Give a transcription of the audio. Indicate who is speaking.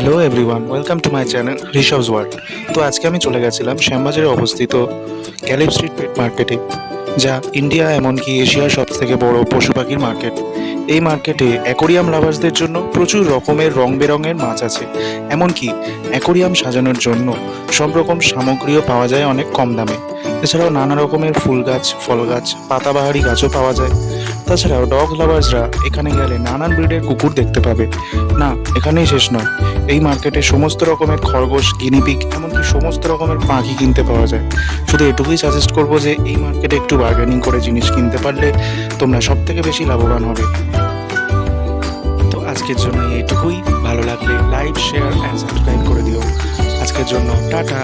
Speaker 1: Hello everyone, welcome to my channel Rishabh's world. তো আজকে আমি চলে গেছিলাম শ্যামবাজারে অবস্থিত ক্যালিব স্ট্রিট পেট মার্কেটে, যা ইন্ডিয়া এমনকি এশিয়ার সবথেকে বড় পশু পাখির মার্কেট। এই মার্কেটে অ্যাকোরিয়াম লাভার্সদের জন্য প্রচুর রকমের রং বেরঙের মাছ আছে। এমনকি অ্যাকোরিয়াম সাজানোর জন্য সব রকম সামগ্রীও পাওয়া যায় অনেক কম দামে। এছাড়াও নানা রকমের ফুল গাছ, ফল গাছ, পাতাবাহারি গাছও পাওয়া যায়। তাছাড়াও ডগ লাভার্সরা এখানে গেলে নানান ব্রিডের কুকুর দেখতে পাবে। না, এখানেই শেষ নয়, এই মার্কেটে সমস্ত রকমের খরগোশ, গিনিপিগ, এমনকি সমস্ত রকমের পাখি কিনতে পাওয়া যায়। শুধু এটুকুই সাজেস্ট করবো যে এই মার্কেটে একটু বার্গেনিং করে জিনিস কিনতে পারলে তোমরা সব থেকে বেশি লাভবান হবে। তো আজকের জন্য এইটুকুই। ভালো লাগলে লাইক, শেয়ার অ্যান্ড সাবস্ক্রাইব করে দিও। আজকের জন্য টাটা।